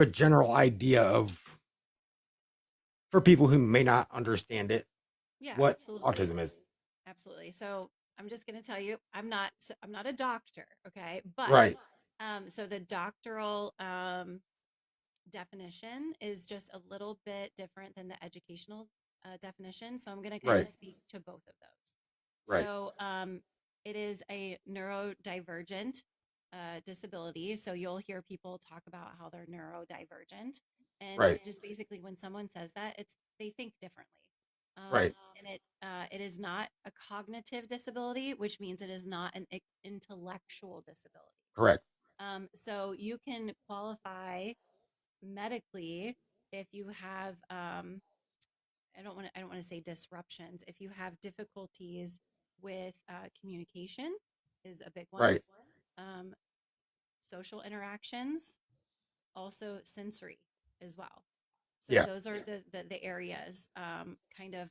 a general idea of, for people who may not understand it, Yeah, what absolutely. autism is. Absolutely. So I'm just going to tell you, I'm not a doctor. Okay. But, Right. so the doctoral, definition is just a little bit different than the educational, definition. So I'm going to kind of Right. speak to both of those. Right. So, it is a neurodivergent, disability. So you'll hear people talk about how they're neurodivergent. And Right. just basically, when someone says that, it's they think differently. Right. It is not a cognitive disability, which means it is not an intellectual disability. Correct. So you can qualify medically if you have, I don't want to say disruptions. If you have difficulties with, communication, is a big one. Right. Um, Social interactions, also sensory as well. So Yeah. those are the areas, kind of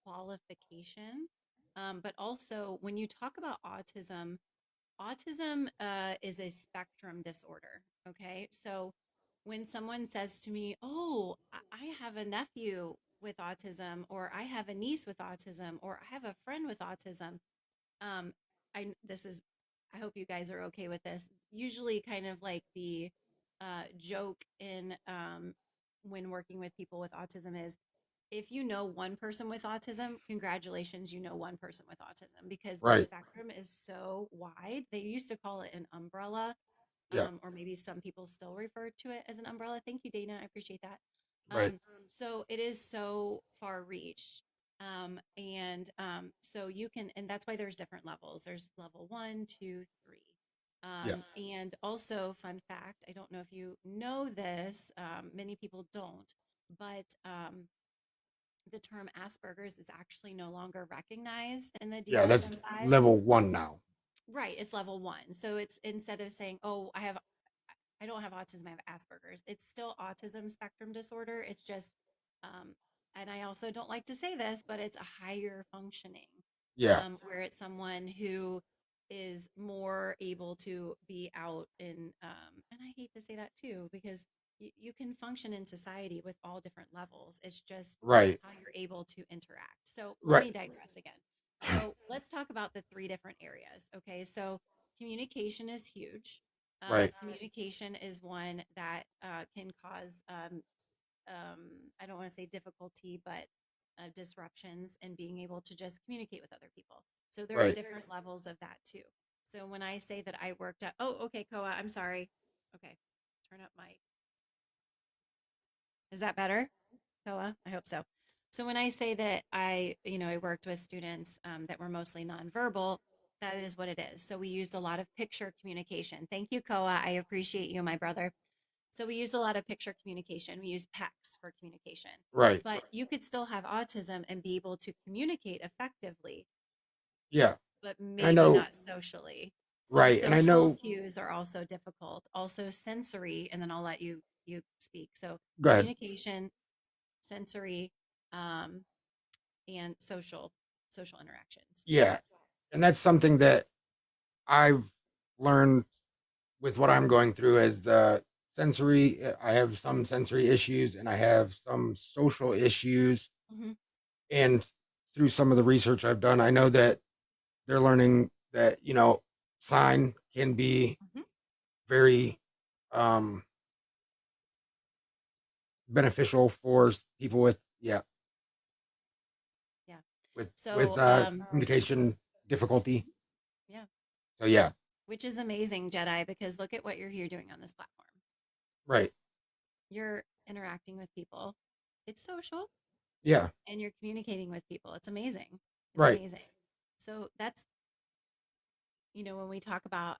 qualification. But also, when you talk about autism, is a spectrum disorder. Okay. So when someone says to me, "Oh, I have a nephew with autism," or "I have a niece with autism," or "I have a friend with autism," um, this is, I hope you guys are okay with this. Usually, kind of like the, joke in, when working with people with autism is, if you know one person with autism, congratulations, you know one person with autism, because the Right. spectrum is so wide. They used to call it an umbrella, Yeah. or maybe some people still refer to it as an umbrella. Thank you, Dana. I appreciate that. Right. So it is so far reached. So you can, and that's why there's different levels. There's level one, two, three. Yeah. And also, fun fact, I don't know if you know this, many people don't, but, the term Asperger's is actually no longer recognized in the Yeah. That's DSM-5. level one now. Right, it's level one. So it's, instead of saying, "Oh, I don't have autism, I have Asperger's," it's still autism spectrum disorder. It's just, um, and I also don't like to say this, but it's a higher functioning, Yeah. where it's someone who is more able to be out in, and I hate to say that too, because you can function in society with all different levels. It's just Right. how you're able to interact. So let Right. me digress again. So let's talk about the three different areas. Okay. So communication is huge. Right. Communication is one that, can cause, I don't want to say difficulty, but, disruptions in being able to just communicate with other people. So there's Right. different levels of that too. So when I say that I worked at, oh, okay, Koa, I'm sorry. Okay, turn up my, is that better, Koa? I hope so. So when I say that I worked with students, that were mostly nonverbal, that is what it is. So we used a lot of picture communication. Thank you, Koa. I appreciate you, my brother. So we used a lot of picture communication. We used PECs for communication, Right. but you could still have autism and be able to communicate effectively, Yeah. but And I maybe know. not socially. So Right. And I social know. cues are also difficult. Also sensory, and then I'll let you speak. So Go ahead. communication, sensory, um, and social interactions. Go Yeah. ahead. And that's something that I've learned with what I'm going through as the sensory. I have some sensory issues and I have some social issues. Hmm. And through some of the research I've done, I know that they're learning that, sign can be Hmm. very um, beneficial for people with, yeah, Yeah. with So, communication difficulty. yeah, So yeah. which is amazing, Jedi, because look at what you're here doing on this platform. Right. You're interacting with people. It's social, Yeah. and you're communicating with people. It's amazing. It's Right. amazing. So that's, when we talk about,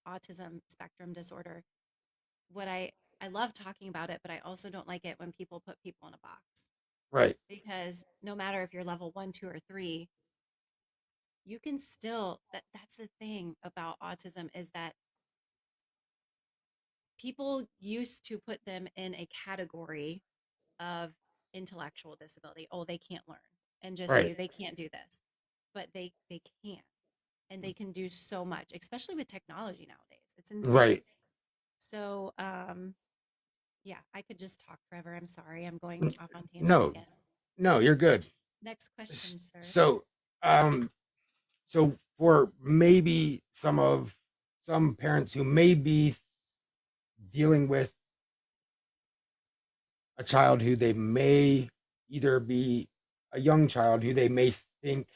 autism spectrum disorder, what I love talking about it, but I also don't like it when people put people in a box, Right. because no matter if you're level one, two, or three, you can still, that's the thing about autism, is that people used to put them in a category of intellectual disability. Oh, they can't learn, and just Right. say they can't do this, but they can, and they can do so much, especially with technology nowadays. It's insane. Right. So, Yeah, I could just talk forever. I'm sorry. I'm going off on tangents No, again. no, you're good. Next question, sir. So, um, so for maybe some parents who may be dealing with a child who they may either be a young child who they may think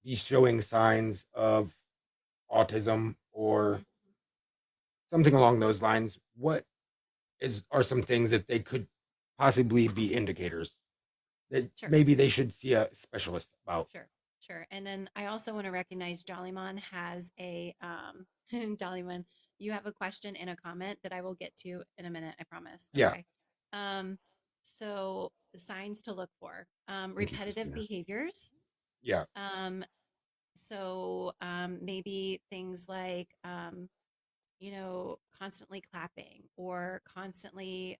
be showing signs of autism or Mhm. something along those lines, what is are some things that they could possibly be indicators that Sure. maybe they should see a specialist about? Sure, sure. And then I also want to recognize Jollymon has a Jollymon, you have a question and a comment that I will get to in a minute, I promise. Yeah. Okay. Um, so the signs to look for. Thank you, Repetitive Christina. behaviors. Yeah. Um, maybe things like constantly clapping or constantly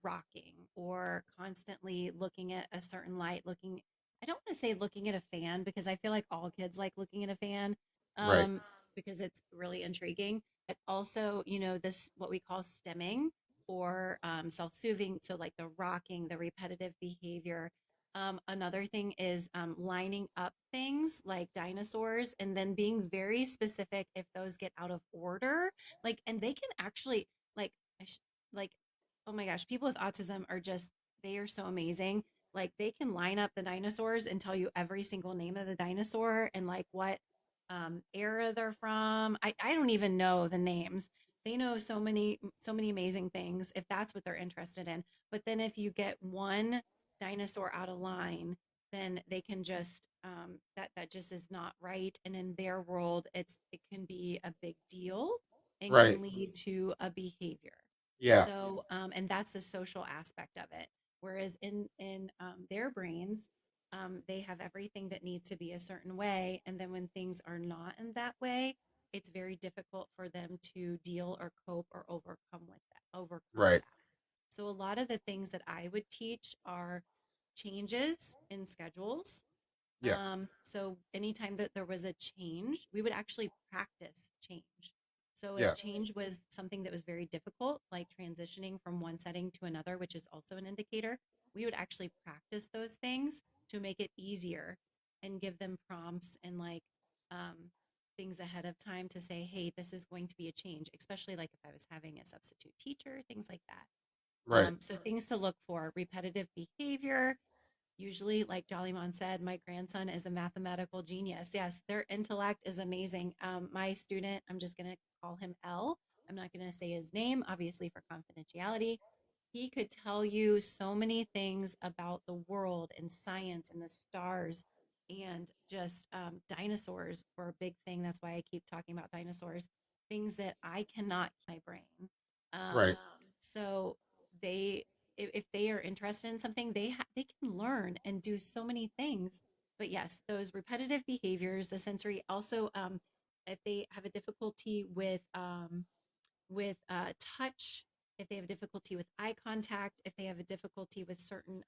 rocking or constantly looking at a certain light, I don't want to say looking at a fan because I feel like all kids like looking at a fan Right. um, because it's really intriguing. But also, this what we call stemming or self soothing. So, like the rocking, the repetitive behavior. Another thing is lining up things like dinosaurs and then being very specific if those get out of order, and they can actually like I sh- like oh my gosh, people with autism are just they are so amazing. Like they can line up the dinosaurs and tell you every single name of the dinosaur and like what era they're from. I don't even know the names. They know so many amazing things if that's what they're interested in. But then if you get one dinosaur out of line, then they can just that just is not right, and in their world it can be a big deal and Right. can lead to a behavior. Yeah. So, and that's the social aspect of it. Whereas in their brains, they have everything that needs to be a certain way, and then when things are not in that way, it's very difficult for them to deal or cope or overcome Right. that. So, a lot of the things that I would teach are changes in schedules. Yeah. So anytime that there was a change, we would actually practice change. So if Yeah. change was something that was very difficult, like transitioning from one setting to another, which is also an indicator, we would actually practice those things to make it easier and give them prompts and um, things ahead of time to say, hey, this is going to be a change, especially like if I was having a substitute teacher, things like that. Right. So things to look for: repetitive behavior. Usually, like Jollymon said, my grandson is a mathematical genius. Yes, their intellect is amazing. My student, I'm just going to call him L. I'm not going to say his name, obviously, for confidentiality. He could tell you so many things about the world and science and the stars and just dinosaurs were a big thing. That's why I keep talking about dinosaurs, things that I cannot keep in my brain. Right. So they if they are interested in something, they can learn and do so many things. But yes, those repetitive behaviors, the sensory, also if they have a difficulty with touch, if they have difficulty with eye contact, if they have a difficulty with certain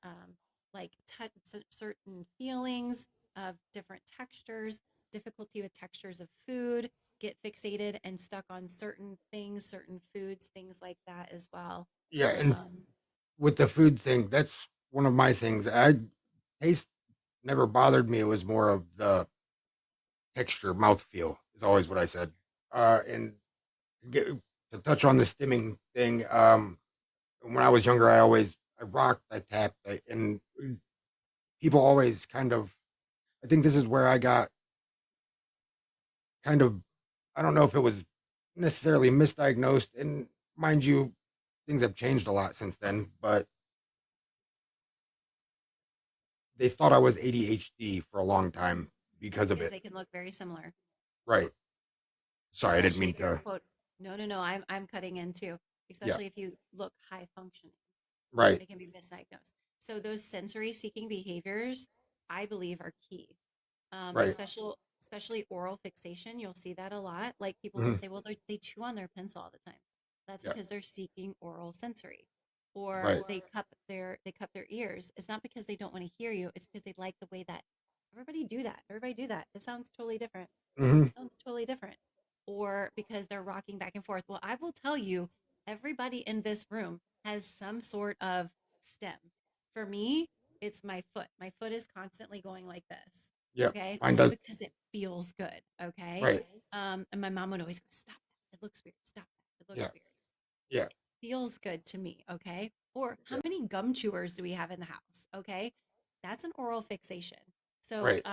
like touch, certain feelings of different textures, difficulty with textures of food, get fixated and stuck on certain things, certain foods, things like that as well. Yeah. And Um, with the food thing, that's one of my things. I taste never bothered me. It was more of the texture, mouthfeel is always what I said. And get, to touch on the stimming thing, when I was younger, I rocked, I tapped, and people always kind of. I think this is where I got kind of. I don't know if it was necessarily misdiagnosed, and mind you, things have changed a lot since then. But they thought I was ADHD for a long time because of because it. they can look very similar, Right. Sorry, I didn't especially mean if you're to. quote, no, I'm cutting in too, Yeah. especially if you look high functioning. Right. They can be misdiagnosed. So those sensory seeking behaviors, I believe, are key. And Right. especially oral fixation, you'll see that a lot. Like people will Hmm. say, well, they chew on their pencil all the time. That's Yeah. because they're seeking oral sensory. Or Right. they cup their ears. It's not because they don't want to hear you. It's because they like the way that everybody do that. Everybody do that. It sounds totally different. Hmm. Sounds totally different. Or because they're rocking back and forth. Well, I will tell you, everybody in this room has some sort of stem. For me, it's my foot. My foot is constantly going like this. Yep. Okay. Mine does. Because it feels good. Okay. Right. And my mom would always go, stop that. It looks weird. Stop that. It looks Yeah. weird. Yeah. Feels good to me. Okay. Or how Yeah. many gum chewers do we have in the house? Okay. That's an oral fixation. So, Right.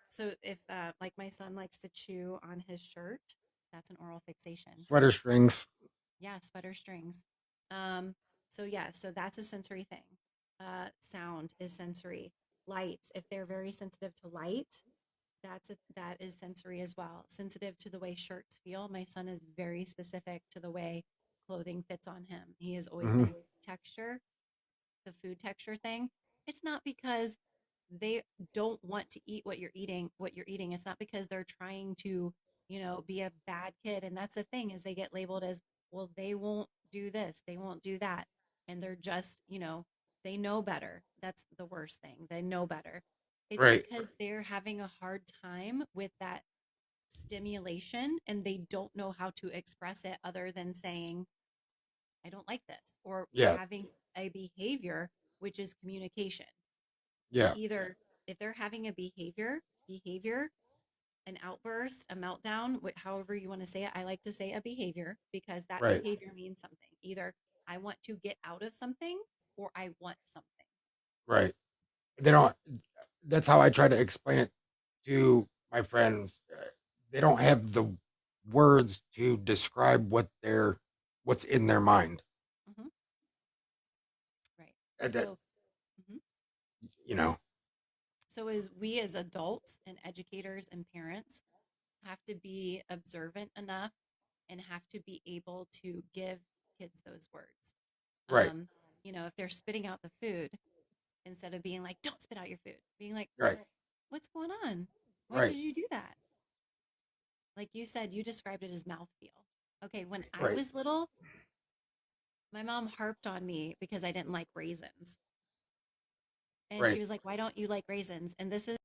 so if like my son likes to chew on his shirt, that's an oral fixation. Sweater strings. Yeah, sweater strings. Um, so yeah, so that's a sensory thing. Sound is sensory. Lights, if they're very sensitive to light, that is sensory as well. Sensitive to the way shirts feel. My son is very specific to the way clothing fits on him. He has always Hmm. been texture, the food texture thing. It's not because they don't want to eat what you're eating. It's not because they're trying to, be a bad kid. And that's the thing is they get labeled as, well, they won't do this, they won't do that. And they're just, they know better. That's the worst thing. They know better. It's Right. because they're having a hard time with that stimulation and they don't know how to express it other than saying, I don't like this, or Yeah. having a behavior, which is communication. Yeah. Either if they're having a behavior, an outburst, a meltdown, however you want to say it, I like to say a behavior because that Right. behavior means something. Either I want to get out of something or I want something. Right. They don't. That's how I try to explain it to my friends. They don't have the words to describe what's in their mind. Hmm. Right. And that So, mhm. you know. So as we as adults and educators and parents have to be observant enough and have to be able to give kids those words. Right. Um, if they're spitting out the food, instead of being like, don't spit out your food, being like, Right. what's going on? Why did Right. you do that? Like you said, you described it as mouthfeel. Okay, when I Right. was little, my mom harped on me because I didn't like raisins. And she Right. was like, why don't you like raisins? And this is